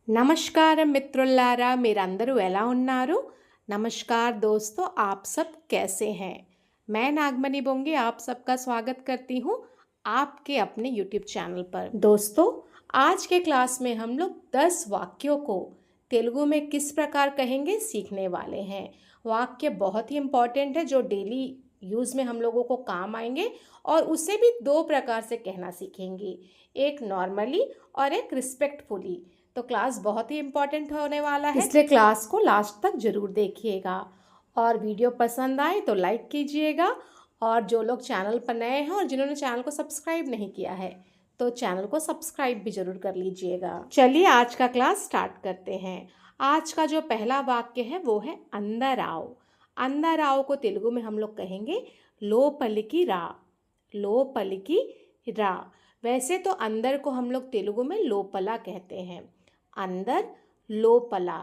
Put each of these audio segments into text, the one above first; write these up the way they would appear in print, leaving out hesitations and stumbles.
నమస్కారం మిత్రులారా మీరందరూ ఎలా ఉన్నారు? नमस्कार दोस्तों, आप सब कैसे हैं? मैं नागमणि बोंगे आप सबका स्वागत करती हूँ आपके अपने YouTube चैनल पर। दोस्तों, आज के क्लास में हम लोग 10 वाक्यों को तेलुगु में किस प्रकार कहेंगे सीखने वाले हैं। वाक्य बहुत ही इम्पॉर्टेंट है जो डेली यूज़ में हम लोगों को काम आएंगे और उसे भी 2 प्रकार से कहना सीखेंगे, एक नॉर्मली और एक रिस्पेक्टफुली। तो क्लास बहुत ही इम्पॉर्टेंट होने वाला है, इसलिए क्लास को लास्ट तक ज़रूर देखिएगा और वीडियो पसंद आए तो लाइक कीजिएगा। और जो लोग चैनल पर नए हैं और जिन्होंने चैनल को सब्सक्राइब नहीं किया है तो चैनल को सब्सक्राइब भी ज़रूर कर लीजिएगा। चलिए आज का क्लास स्टार्ट करते हैं। आज का जो पहला वाक्य है वो है अंदर आओ। अंदर आओ को तेलुगु में हम लोग कहेंगे लोपलिकी रा। लोपलिकी रा। वैसे तो अंदर को हम लोग तेलुगु में लोपला कहते हैं, अंदर लोपला।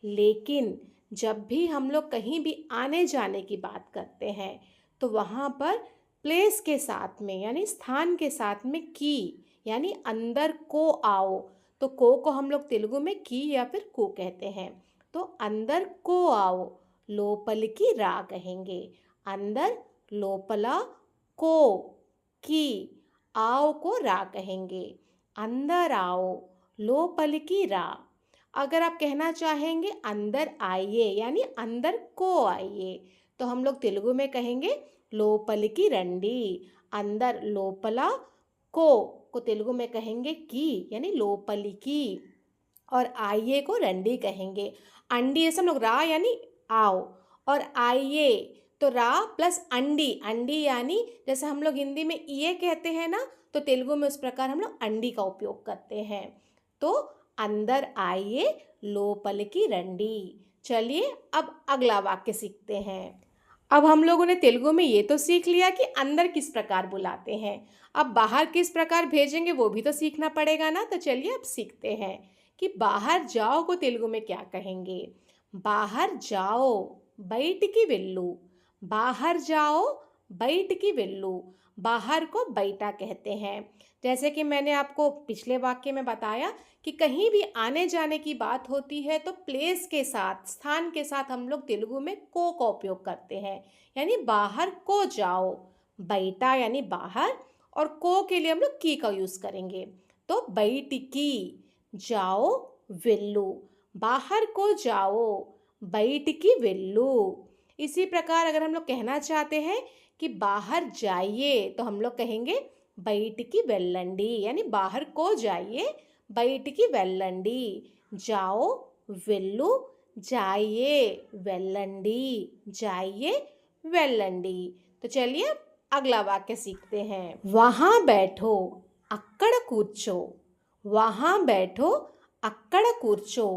लेकिन जब भी हम लोग कहीं भी आने जाने की बात करते हैं तो वहाँ पर प्लेस के साथ में यानी स्थान के साथ में की यानी अंदर को आओ, तो को हम लोग तेलुगु में की या फिर को कहते हैं। तो अंदर को आओ लोपलिकी रा कहेंगे। अंदर लोपला को की आओ को रा कहेंगे। अंदर आओ लोपलिकी रा। अगर आप कहना चाहेंगे अंदर आइए यानी अंदर को आइए तो हम लोग तेलुगु में कहेंगे लोपलिकी रंडी। अंदर लोपला को तेलुगु में कहेंगे की यानी लोपलिकी और आइए को रंडी कहेंगे। अंडी ऐसे हम लोग रा यानी आओ और आइए तो रा प्लस अंडी। अंडी यानी जैसे हम लोग हिंदी में ये कहते हैं ना, तो तेलुगु में उस प्रकार हम लोग अंडी का उपयोग करते हैं। तो अंदर आइए लोपलिकी रंडी। चलिए अब अगला वाक्य सीखते हैं। अब हम लोगों ने तेलुगु में ये तो सीख लिया कि अंदर किस प्रकार बुलाते हैं, अब बाहर किस प्रकार भेजेंगे वो भी तो सीखना पड़ेगा ना। तो चलिए अब सीखते हैं कि बाहर जाओ को तेलुगु में क्या कहेंगे। बाहर जाओ बयटिकी वेल्लू। बाहर जाओ बयटिकी वेल्लू। बाहर को बैठा कहते हैं। जैसे कि मैंने आपको पिछले वाक्य में बताया कि कहीं भी आने जाने की बात होती है तो प्लेस के साथ स्थान के साथ हम लोग तेलुगु में को का उपयोग करते हैं, यानी बाहर को जाओ। बैठा यानी बाहर और को के लिए हम लोग की का यूज़ करेंगे। तो बैठिकी जाओ वेल्लू। बाहर को जाओ बैठिकी वेल्लू। इसी प्रकार अगर हम लोग कहना चाहते हैं कि बाहर जाइए तो हम लोग कहेंगे बयटिकी वेल्लंडी यानी बाहर को जाइए बयटिकी वेल्लंडी। जाओ वेल्लू जाइए वेल्लंडी। जाइए वेल्लंडी। तो चलिए अगला वाक्य सीखते हैं। वहाँ बैठो अक्कड़ कूर्चो। वहाँ बैठो अक्कड़ कूर्चो।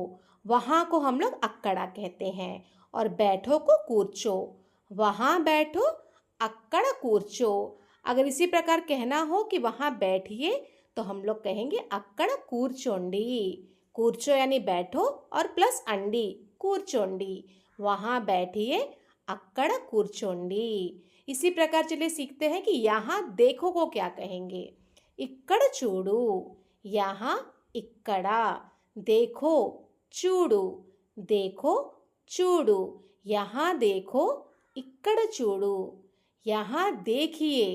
वहाँ को हम लोग अक्कड़ा कहते हैं और बैठो को कूर्चो। वहाँ बैठो अक्कड़ कूर्चो। अगर इसी प्रकार कहना हो कि वहाँ बैठिए तो हम लोग कहेंगे अक्कड़ कूर्चोंडी। कूर्चो यानी बैठो और प्लस अंडी कूर्चोंडी। वहाँ बैठिए अक्कड़ कूर्चोंडी। इसी प्रकार चलिए सीखते हैं कि यहाँ देखो को क्या कहेंगे। इक्कड़ चूड़ू। यहाँ इक्कड़ा। देखो चूड़ू। देखो चूड़ू। यहाँ देखो इक्कड़ चूड़ू। यहाँ देखिए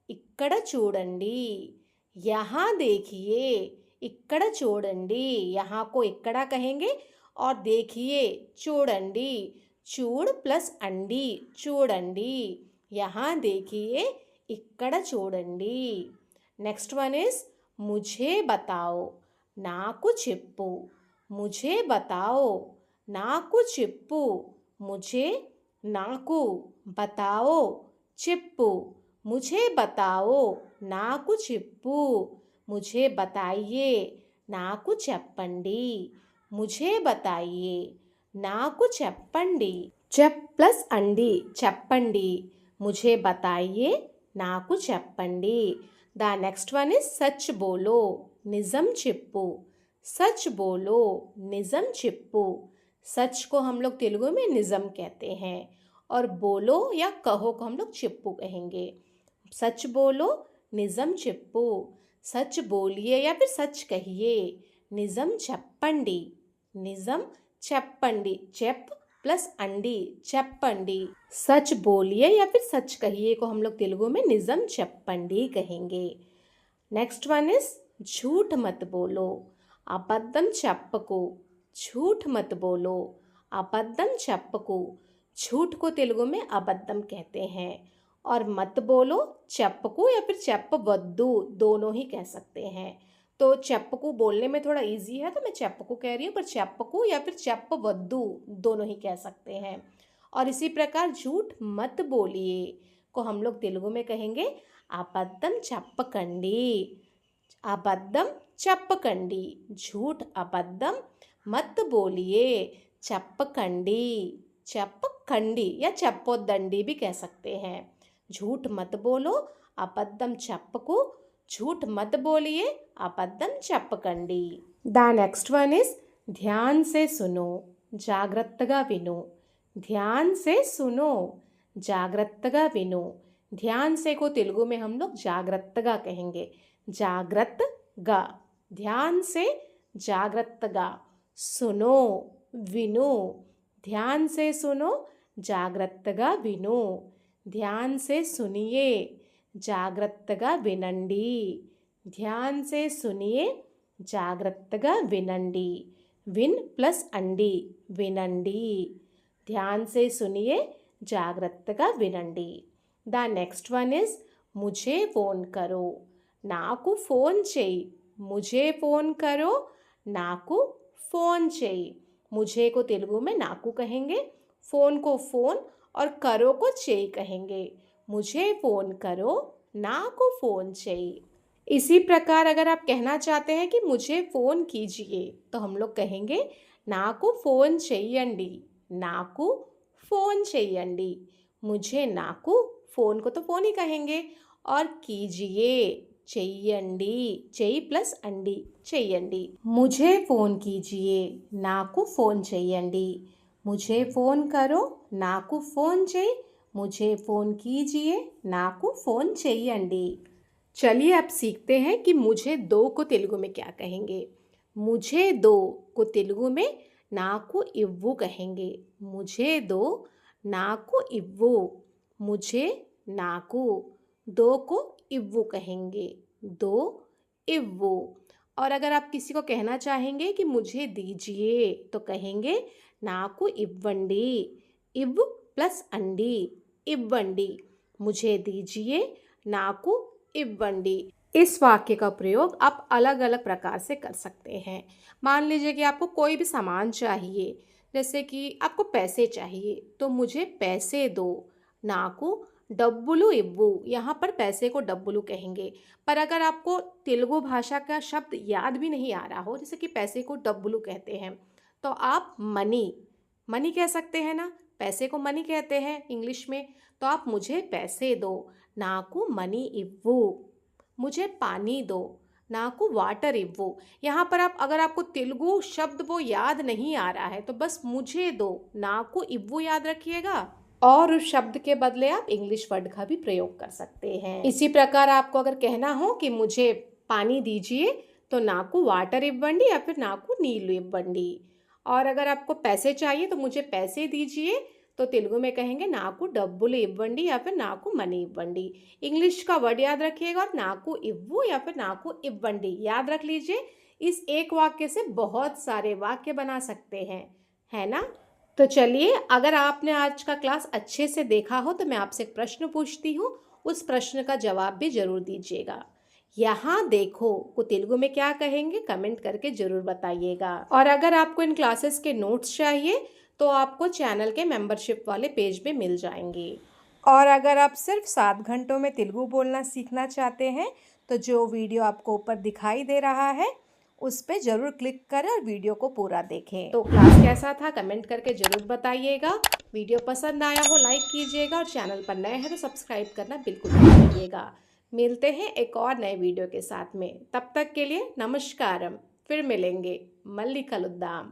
इक्कड़ चूडंडी। यहाँ देखिए इक्कड़ चूडंडी। यहाँ को इक्कड़ा कहेंगे और देखिए चूडंडी। चूड़ प्लस अंडी चूडंडी। यहाँ देखिए इक्कड़ चूडंडी। नेक्स्ट वन इज मुझे बताओ नाकु चिप्पू। मुझे बताओ नाकु चिप्पू। मुझे नाकु बताओ चिप्पू। मुझे बताओ नाकु चिप्पू। मुझे बताइए नाकु चप्पंडी। मुझे बताइए नाकु चप्पंडी। चप प्लस अंडी चप्पंडी। मुझे बताइए नाकु चप्पंडी। द नेक्स्ट वन इज सच बोलो निजम चिप्पू। सच बोलो निजम चिप्पू। सच को हम लोग तेलुगु में निजम कहते हैं और बोलो या कहो को हम लोग चिप्पू कहेंगे। सच बोलो निजम चिप्पू। सच बोलिए या फिर सच कहिए నిజం చెప్పండి, నిజం చెప్పండి, చెप प्लस अंडी చెప్పండి। सच बोलिए या फिर सच कहिए को हम लोग तेलुगु में निजम చెప్పండి कहेंगे। नेक्स्ट वन इज झूठ मत बोलो, అబద్ధం చెప్పకు, झूठ मत बोलो, అబద్ధం చెప్పకు। झूठ को तेलुगु में अबद्धम कहते हैं और मत बोलो చెప్పకు या फिर చెప్పవద్దు दोनों ही कह सकते हैं। तो చెప్పకు बोलने में थोड़ा इजी है तो मैं చెప్పకు कह रही हूँ, पर చెప్పకు या फिर చెప్పవద్దు दोनों ही कह सकते हैं। और इसी प्रकार झूठ मत बोलिए को हम लोग तेलुगु में कहेंगे అబద్ధం చెప్పకండి, అబద్ధం చెప్పకండి। झूठ अबद्धम मत बोलिए చెప్పకండి, చెప్పకండి या చెప్పొద్దండి भी कह सकते हैं। झूठ मत बोलो అబద్ధం చెప్పకు, झूठ मत बोलिए అబద్ధం చెప్పకండి। द नेक्स्ट वन इज ध्यान से सुनो, జాగ్రత్తగా విను, ध्यान से सुनो, జాగ్రత్తగా విను। ध्यान से को तेलुगु में हम लोग जागृतगा कहेंगे, जागृतगा, ध्यान से जागृतगा। सुनो विनो, ध्यान से सुनो जागृतगा विनो, ध्यान से सुनिए जागृतगा विनंडी, ध्यान से सुनिए जागृतगा विनंडी। विन प्लस अंडी विनंडी, ध्यान से सुनिए जागृतगा विनंडी। द नेक्स्ट वन इज मुझे फ़ोन करो, నాకు फ़ोन చేయి, मुझे फ़ोन करो, నాకు फ़ोन చేయి। मुझे को तेलुगु में नाकू कहेंगे, फ़ोन को फ़ोन और करो को చేయి कहेंगे। मुझे फ़ोन करो, నాకు फ़ोन చేయి। इसी प्रकार अगर आप कहना चाहते हैं कि मुझे फ़ोन कीजिए तो हम लोग कहेंगे నాకు फ़ोन చెయ్యండి, నాకు फ़ोन చెయ్యండి। मुझे నాకు फ़ोन को तो फ़ोन ही कहेंगे और कीजिए చెయ్యండి, చెయ్యి ప్లస్ అండి చెయ్యండి। मुझे फ़ोन कीजिए, నాకు फ़ोन చెయ్యండి। मुझे फ़ोन करो, నాకు फ़ोन చెయ్యి, मुझे फ़ोन कीजिए, నాకు फ़ोन చెయ్యండి। चलिए अब सीखते हैं कि मुझे दो को तेलुगु में क्या कहेंगे। मुझे दो को तेलुगु में నాకు ఇవ్వు कहेंगे। मुझे दो, నాకు ఇవ్వు, मुझे నాకు। दो को इव्वू कहेंगे, दो इव्वू। और अगर आप किसी को कहना चाहेंगे कि मुझे दीजिए तो कहेंगे నాకు ఇవ్వండి, इव प्लस अंडी ఇవ్వండి। मुझे दीजिए, నాకు ఇవ్వండి। इस वाक्य का प्रयोग आप अलग अलग प्रकार से कर सकते हैं। मान लीजिए कि आपको कोई भी सामान चाहिए, जैसे कि आपको पैसे चाहिए तो मुझे पैसे दो, నాకు डब्बुलू इव्वू। यहाँ पर पैसे को डब्बुलू कहेंगे। पर अगर आपको तेलुगु भाषा का शब्द याद भी नहीं आ रहा हो, जैसे कि पैसे को डब्बुलू कहते हैं, तो आप मनी, मनी कह सकते हैं ना, पैसे को मनी कहते हैं इंग्लिश में। तो आप मुझे पैसे दो, నాకు मनी इव्वू। मुझे पानी दो, నాకు वाटर इव्वू। यहाँ पर आप अगर आपको तेलुगु शब्द वो याद नहीं आ रहा है तो बस मुझे दो, నాకు इव्वू याद रखिएगा और उस शब्द के बदले आप इंग्लिश वर्ड का भी प्रयोग कर सकते हैं। इसी प्रकार आपको अगर कहना हो कि मुझे पानी दीजिए तो నాకు वाटर इव्వండి या फिर నాకు నీళ్ళు ఇవ్వండి। और अगर आपको पैसे चाहिए तो मुझे पैसे दीजिए तो तेलुगु में कहेंगे నాకు డబ్బులు ఇవ్వండి या फिर నాకు మనీ ఇవ్వండి। इंग्लिश का वर्ड याद रखिएगा और నాకు ఇవ్వు या फिर నాకు ఇవ్వండి याद रख लीजिए। इस एक वाक्य से बहुत सारे वाक्य बना सकते हैं, है ना। तो चलिए, अगर आपने आज का क्लास अच्छे से देखा हो तो मैं आपसे एक प्रश्न पूछती हूँ, उस प्रश्न का जवाब भी ज़रूर दीजिएगा। यहाँ देखो को तेलुगु में क्या कहेंगे कमेंट करके ज़रूर बताइएगा। और अगर आपको इन क्लासेस के नोट्स चाहिए तो आपको चैनल के मेंबरशिप वाले पेज पे मिल जाएंगे। और अगर आप सिर्फ 7 घंटों में तेलुगु बोलना सीखना चाहते हैं तो जो वीडियो आपको ऊपर दिखाई दे रहा है उस पर ज़रूर क्लिक करें और वीडियो को पूरा देखें। तो क्लास कैसा था कमेंट करके ज़रूर बताइएगा। वीडियो पसंद आया हो लाइक कीजिएगा और चैनल पर नए हैं तो सब्सक्राइब करना बिल्कुल मत भूलिएगा। मिलते हैं एक और नए वीडियो के साथ में, तब तक के लिए नमस्कारम। फिर मिलेंगे, मल्ली कलुद्दाम।